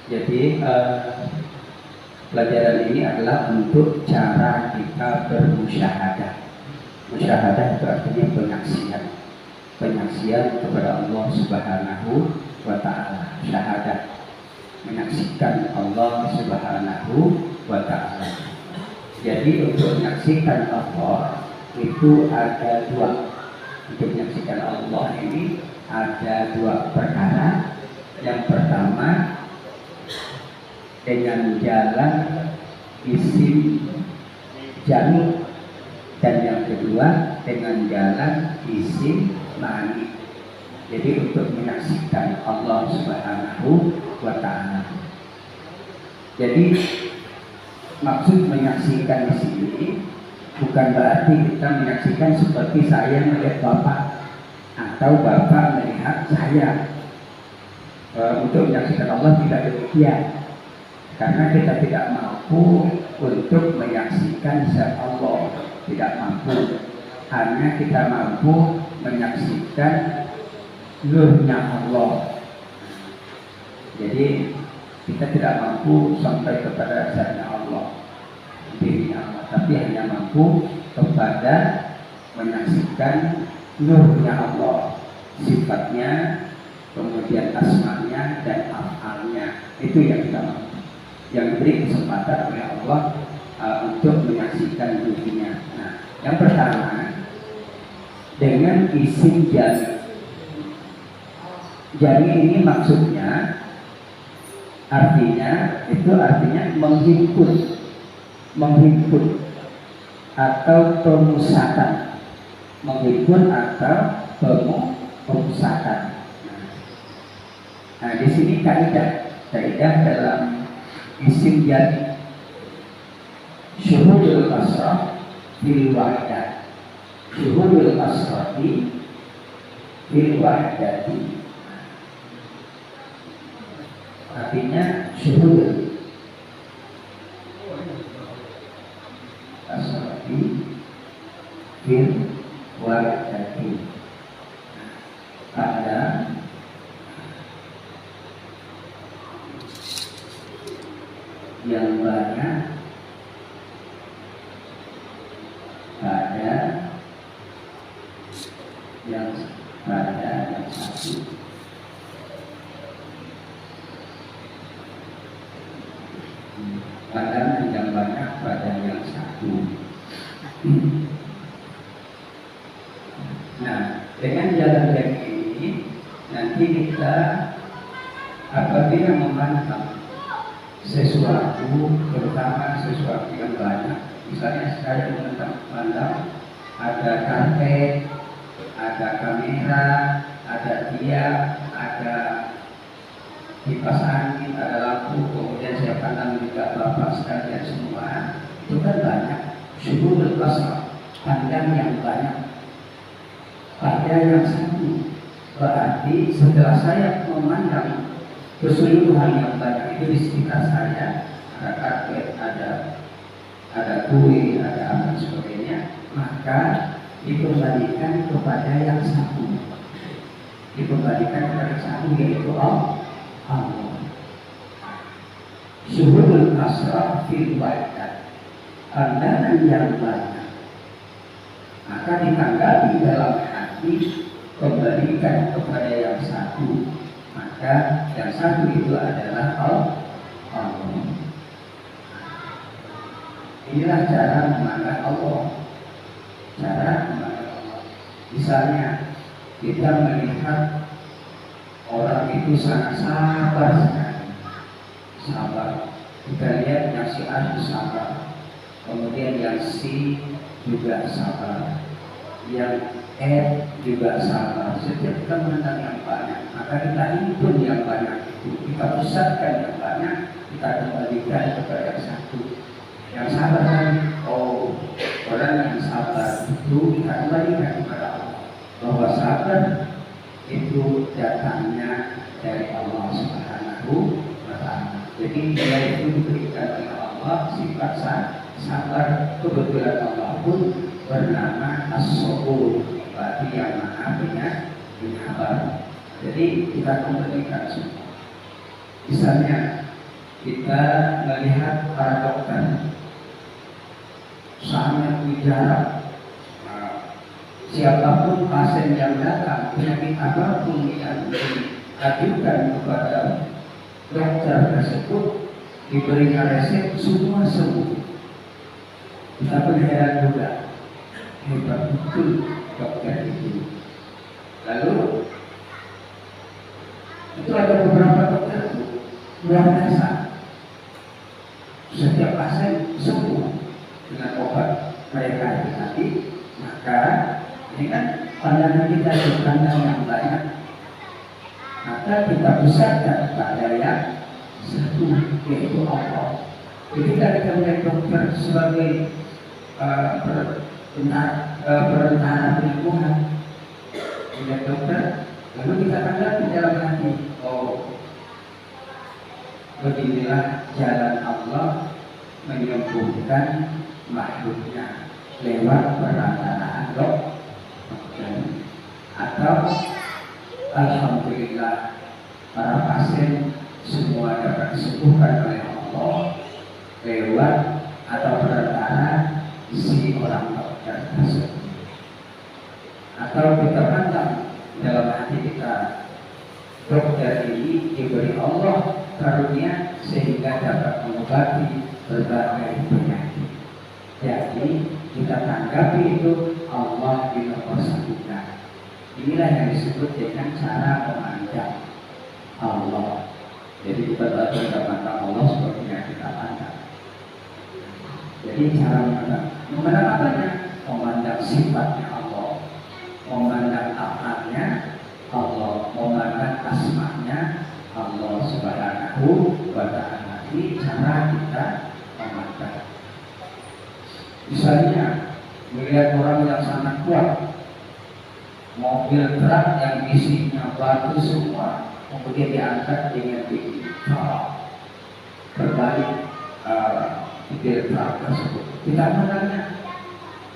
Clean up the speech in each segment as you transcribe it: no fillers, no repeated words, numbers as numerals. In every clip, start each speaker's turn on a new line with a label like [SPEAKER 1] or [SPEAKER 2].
[SPEAKER 1] Jadi pelajaran ini adalah untuk cara kita bermusyahadah. Musyahadah itu artinya penyaksian kepada Allah Subhanahu wa Ta'ala. Syahadah, menyaksikan Allah Subhanahu wa Ta'ala. Jadi untuk menyaksikan Allah itu ada dua. Untuk menyaksikan Allah ini ada dua perkara. Yang pertama dengan jalan isim jami, dan yang kedua dengan jalan isim mani. Jadi untuk menyaksikan Allah Subhanahu wa Ta'ala. Jadi maksud menyaksikan di sini bukan berarti kita menyaksikan seperti saya melihat Bapak atau Bapak melihat saya. Untuk menyaksikan Allah tidak demikian, karena kita tidak mampu untuk menyaksikan zat Allah, tidak mampu. Hanya kita mampu menyaksikan nurnya Allah. Jadi kita tidak mampu sampai kepada zatnya Allah, dirinya Allah, tapi hanya mampu kepada menyaksikan nurnya Allah, sifatnya, kemudian asmanya dan afalnya. Itu yang kita mampu, yang diberi kesempatan oleh Allah untuk menyaksikan dirinya. Nah, yang pertama dengan isim jami. Jami ini maksudnya artinya menghimpun atau pemusatan, menghimpun atau pemusatan. Nah, di sini kaidah dalam isim jami, syuhudul kasrah fil wahdah, syuhudul kasrati fil wahdati. Artinya syuhudul kasrati fil wahdati, ada yang banyak pada yang satu. Pada yang banyak pada yang satu. Nah, dengan jalan ini nanti kita apabila memandang sesuatu, terutama sesuatu yang banyak, misalnya saya memandang ada karpet, ada kamera, ada tiang, ada kipas angin, ada lampu, kemudian saya pandang juga bapak sekalian semua, itu kan banyak. Syuhudul kasrah, pandang yang banyak pada yang satu. Berarti setelah saya memandang keseluruhan yang banyak itu di sekitar saya, ada karpet, ada kue, ada apa sebagainya, maka dikembalikan kepada yang satu, yaitu Allah. Syuhudul kasrah fil wahdah, pandangan yang banyak, maka ditanggapi dalam hati, kembalikan kepada yang satu. Maka yang satu itu adalah Allah. Inilah cara memandang Allah. Misalnya kita melihat orang itu sangat sabar sekali. Kita lihat yang si A itu sabar, kemudian yang C juga sabar, yang E juga sabar. Setiap kita menentang yang banyak, maka kita himpun yang banyak itu, kita pusatkan yang banyak, kita kembalikan kepada yang satu. Yang sabar kan, orang yang sabar itu kita kembalikan kepada Allah, bahwa sabar itu datangnya dari Allah Subhanahu wa Ta'ala. Jadi dia itu diberikan oleh Allah sifat sabar. Kebetulan Allah pun bernama As-Sabur, berarti yang maha penyabar. Jadi kita kembalikan semua. Misalnya kita melihat para dokter sangat bicara. Siapapun pasien yang datang, penyakit apapun yang diajukan kepada dokter tersebut, diberikan resep, semua sembuh. Kita pun heran juga, hebat betul dokter itu. Lalu itu ada beberapa dokter luar biasa. Setiap pasien sembuh dengan obat mereka itu tadi. Maka ini kan pandangan kita itu pandangan yang banyak. Maka kita pusatkan pada yang satu, yaitu Allah. Jadi kita melihat dokter sebagai perantara lingkungan, melihat dokter, lalu kita tanggapi dalam hati, oh, beginilah jalan Allah menyembuhkan makhluknya lewat perantaraan dokter. Atau alhamdulillah para pasien semua dapat disembuhkan oleh Allah lewat atau perantara si orang dokter tersebut. Atau kita pandang dalam hati kita, dokter ini diberi Allah karunia sehingga dapat mengobati berbagai penyakit. Jadi kita tanggapi itu Allah di nomor satu. Inilah yang disebut dengan cara memandang Allah. Jadi kita tidak pandang Allah seperti yang kita pandang. Jadi cara memandang apanya? Memandang sifatnya Allah, memandang afalnya Allah, memandang asmanya Allah Subhanahu wa Ta'ala. Ini cara kita memandang. Misalnya melihat orang yang sangat kuat, mobil truk yang isinya batu semua, kemudian diangkat dengan tinggi, berbalik mobil truk tersebut. Kita menanya,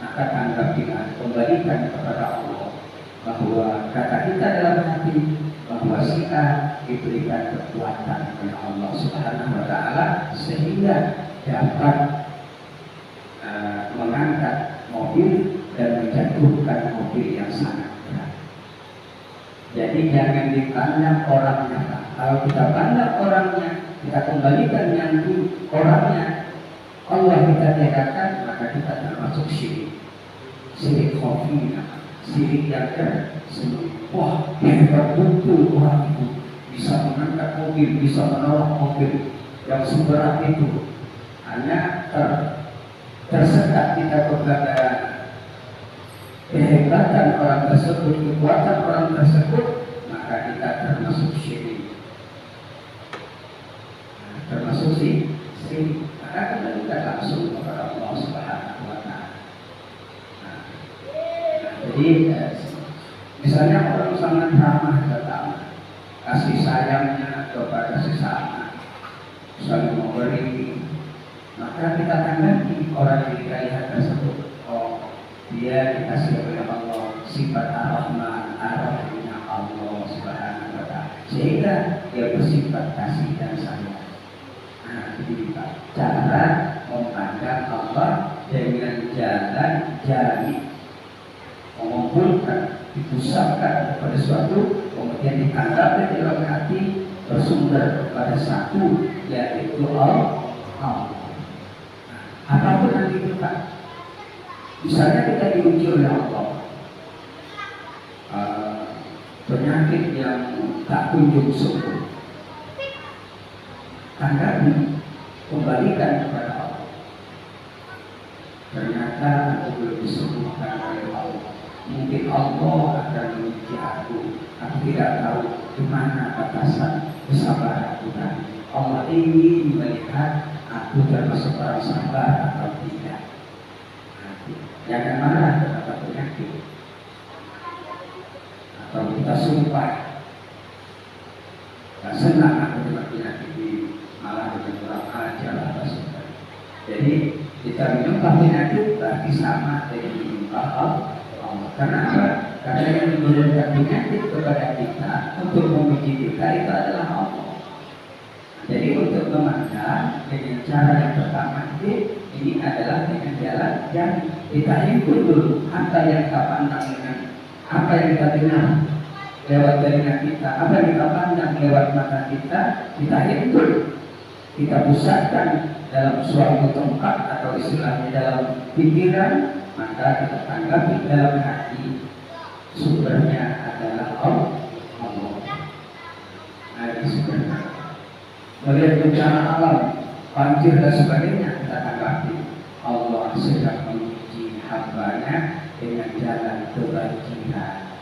[SPEAKER 1] maka tanggapilah, kembalikan kepada Allah bahwa kata kita dalam hati bahwa si A diberikan kekuatan oleh Allah Subhanahu wa Ta'ala sehingga dapat mengangkat mobil dan menjatuhkan mobil yang sangat berat. Jadi jangan dipandang orangnya. Kalau kita pandang orangnya, kita kembalikan yang orangnya, Allah kita tiadakan, maka kita termasuk syirik. Syirik khafiyah, syirik yang tersembunyi. Wah, hebat betul orang itu, bisa mengangkat mobil, bisa menolong mobil yang seberat itu. Hanya tersekat kita kepada kehebatan orang tersebut, kekuatan orang tersebut, maka kita termasuk syirik. Termasuk syirik. Maka kita langsung kepada Allah Subhanahu wa Ta'ala. Jadi misalnya orang sangat ramah tetangga, kasih sayangnya kepada sesama, saling memberi, maka kita tanggapi orang yang kita lihat tersebut, oh, dia dikasih oleh Allah sifat ar-Rahman, ar-Rahimnya Allah Subhanahu wa Ta'ala, sehingga dia bersifat kasih dan sayang. Nah, ini cara memandang Allah dengan jalan jari, mengumpulkan, dipusatkan kepada suatu, kemudian ditanggapi dalam hati, bersumber kepada satu, yaitu Allah. Apapun yang kita, misalnya kita diuji oleh Allah, penyakit yang tak kunjung sembuh, tanggapi, kembalikan kepada Allah. Ternyata aku belum disembuhkan oleh Allah. Mungkin Allah akan menguji aku tidak tahu di mana batasan kesabaran aku tadi. Allah ingin melihat aku termasuk orang sabar atau tidak. Jangan marah terhadap penyakit. Atau kita sumpah, tak senang aku dengan penyakit ini, malah dengan kurang ajar atau sebagainya. Jadi kita menyembah penyakit berarti sama dengan menyembah Allah. Karena apa? Karena yang memberikan penyakit kepada kita untuk memuji kita itu adalah Allah. Jadi untuk memandang cara yang pertama ini adalah dengan jalan yang kita himpun dulu apa yang kita pandang dengan apa yang kita dengar lewat telinga kita, apa yang kita pandang lewat mata kita himpun, kita pusatkan dalam suatu tempat atau istilahnya dalam pikiran, maka kita tanggapi dalam hati. Sumbernya adalah Allah. Nah, sumbernya. Melihat bencana alam, banjir dan sebagainya, kita tanggapi Allah sedang menguji hambanya dengan jalan kebajikan.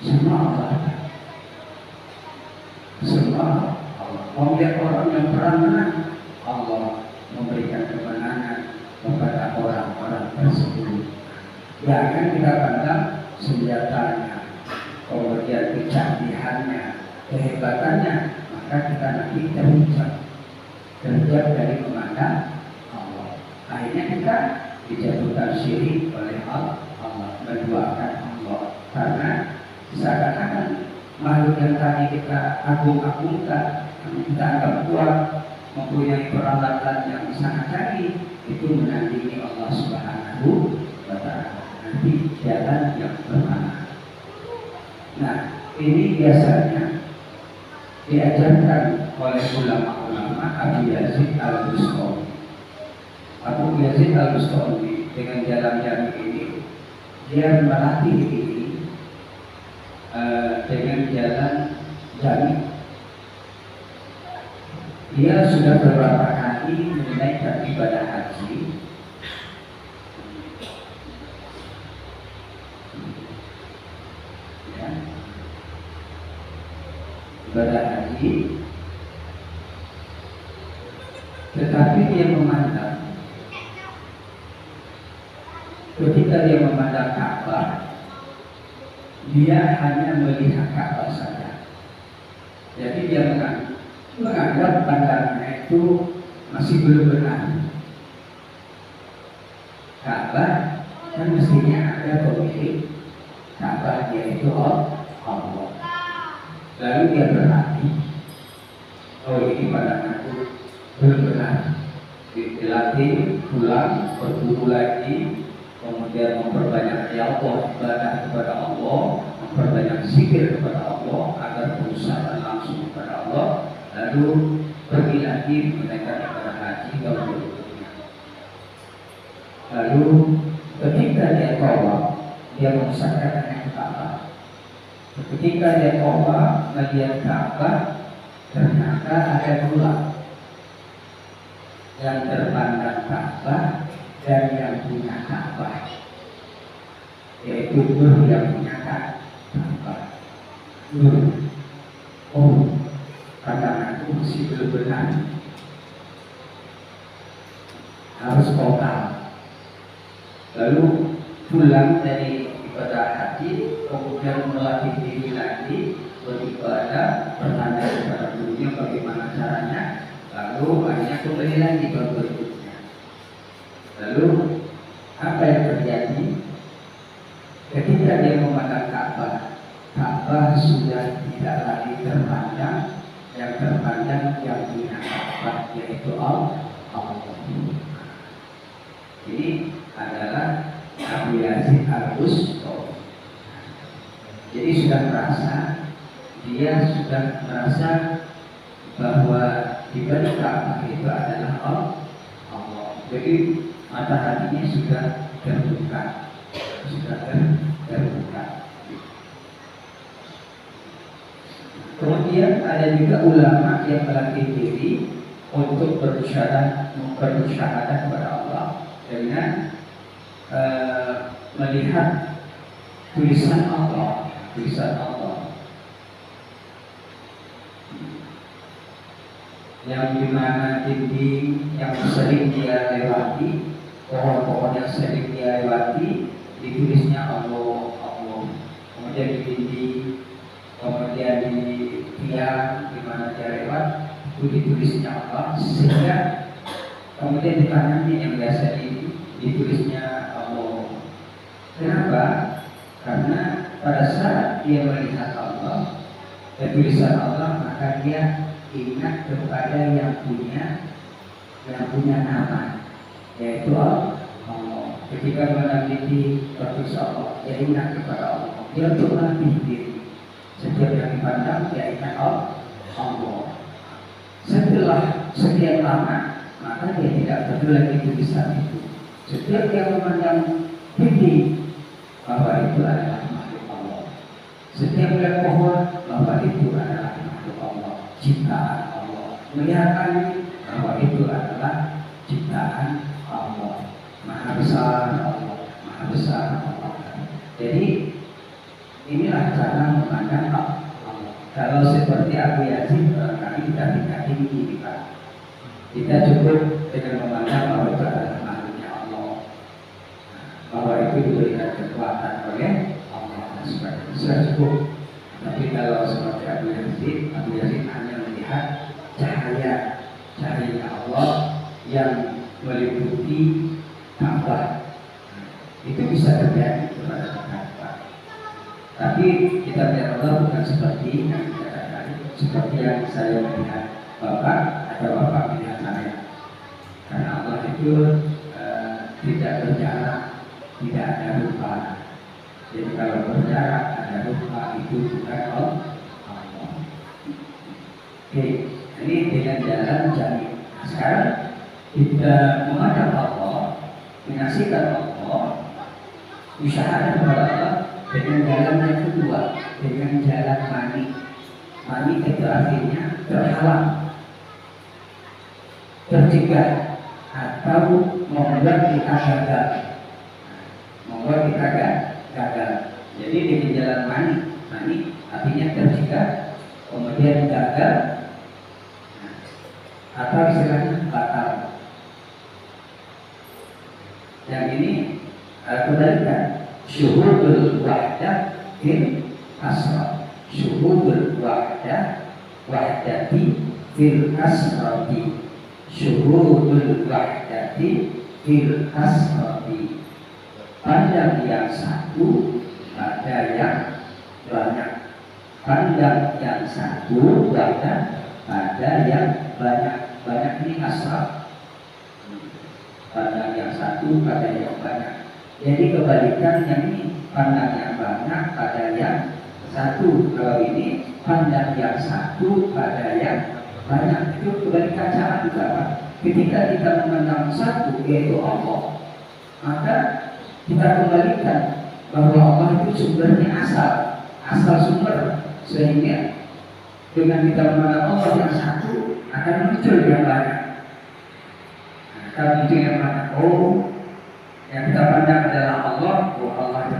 [SPEAKER 1] Semua Allah. Semua Allah. Melihat orang yang perang menang, Allah memberikan kemenangan kepada orang-orang tersebut. Jangan kita pandang senjatanya, kemudian kecanggihannya, kehebatannya, maka kita nanti terhijab dari memandang Allah. Akhirnya kita dijatuhkan syirik oleh Allah, menduakan Allah, karena seakan-akan makhluk yang tadi kita agung-agungkan, kita anggap kuat, mempunyai peralatan yang sangat canggih, itu menandingi Allah Subhanahu wa Ta'ala. Nanti jalan yang pertama. Nah, ini biasanya diajarkan oleh ulama-ulama Abu Yazid Al-Bustami. Abu Yazid Al-Bustami dengan jalan yang ini, dia melatih ini dengan jalan jami. Dia sudah beberapa kali menunaikan ibadah haji. Ya. Ibadah haji, tetapi dia memandang, ketika dia memandang Ka'bah, dia hanya melihat Ka'bah saja. Jadi dia menganggap pandangannya itu masih belum benar. Ka'bah kan mestinya ada pemilik Ka'bah, yaitu Allah. Lalu dia berhati, oh ini pandanganku belum benar. Dilatih, pulang, berburu lagi, kemudian memperbanyak ibadah kepada Allah, memperbanyak zikir kepada Allah agar berusaha langsung kepada Allah. Lalu pergi lagi menunaikan ibadah haji tahun berikutnya. Lalu ketika dia tawaf, dia mengesahkan yang Ka'bah. Ketika dia tawaf melihat Ka'bah, ternyata ada dua yang terpandang Ka'bah dan yang punya Ka'bah, yaitu Nur yang punya Ka'bah. Nur, oh, pandanganku masih belum benar, harus total. Lalu pulang dari ibadah haji, kemudian melatih diri lagi beribadah, bertanya kepada gurunya bagaimana caranya, lalu akhirnya kembali lagi ke berikutnya. Lalu apa yang terjadi? Ketika dia memandang Ka'bah, Ka'bah sudah tidak lagi terpandang, yang terpandang yang punya Ka'bah, yaitu Allah. Ini adalah Abu Yazid Al-Bustami. Jadi dia sudah merasa bahwa di balik Ka'bah itu adalah Allah. Jadi mata hatinya sudah terbuka, Kemudian ada juga ulama yang melatih diri untuk bersyahadat kepada Allah dengan melihat tulisan Allah, yang dimana dinding yang sering dia lewati, pohon-pohon yang sering dia lewati, ditulisnya Allah. Kemudian di dinding, kemudian di tiang di mana dia lewat, itu ditulisnya Allah. Sehingga kemudian di tangannya yang biasa ini ditulisnya Allah. Kenapa? Karena pada saat dia melihat Allah, tulisan Allah, maka dia ingat kepada yang punya yang punya nama, yaitu Allah. Ketika meneliti berdosa Allah, dia ingat kepada Allah. Dia untuk melatih diri. Setiap yang dipandang, dia ingat Allah. Setelah sekian lama, maka dia tidak peduli lagi tulisan itu. Setiap dia memandang tinggi, bahwa itu adalah makhluk Allah. Setiap melihat pohon, bahwa itu adalah makhluk Allah, ciptaan Allah. Melihat angin, bahwa itu adalah ciptaan Allah. Maha besar Allah, maha besar Allah. Jadi inilah cara memandang Allah. Kalau seperti Abu Yazid, barangkali kita tidak tinggi, Pak. Kita cukup dengan memandang bahwa itu adalah makhluknya Allah, bahwa itu diberikan kekuatan oleh Allah dan sebagainya. Sudah cukup. Tapi kalau seperti Abu Yazid hanya melihat cahaya Allah yang meliputi Ka'bah. Itu bisa terjadi kepada kita. Tapi kita melihat Allah bukan seperti yang dikatakan, seperti yang saya melihat Bapak atau Bapak melihat saya. Karena Allah itu tidak berjarak, tidak ada rupa. Jadi kalau berjarak ada rupa, itu bukan Allah. Oke, ini dengan jalan jari. Nah, sekarang kita menghadap Allah, menyaksikan Allah, usaha kepada Allah dengan jalan yang kedua, dengan jalan mani. Mani itu artinya terhalang, tercegah, atau membuat kita gagal. Membuat kita gagal. Jadi dengan jalan mani artinya tercegah, kemudian gagal, atau istilahnya batal. Yang ini kebalikan. Syuhudul wahdah fil asrah. Syuhudul wahdati fil asrati. Syuhudul wahdati fil asrati. Pandang yang satu pada yang banyak. Pandang yang satu pada yang banyak. Banyak ini asrah. Pandang yang satu pada yang banyak. Jadi kebalikan yang ini, pandang yang banyak pada yang satu. Kalau ini pandang yang satu pada yang banyak. Itu kebalikan cara juga, Pak. Ketika kita memandang satu, yaitu Allah, maka kita kembalikan bahwa Allah itu sumbernya asal sumber. Sehingga dengan kita memandang Allah yang satu, akan muncul yang banyak. Akan muncul yang banyak. Yang kita pandang adalah Allah, Allah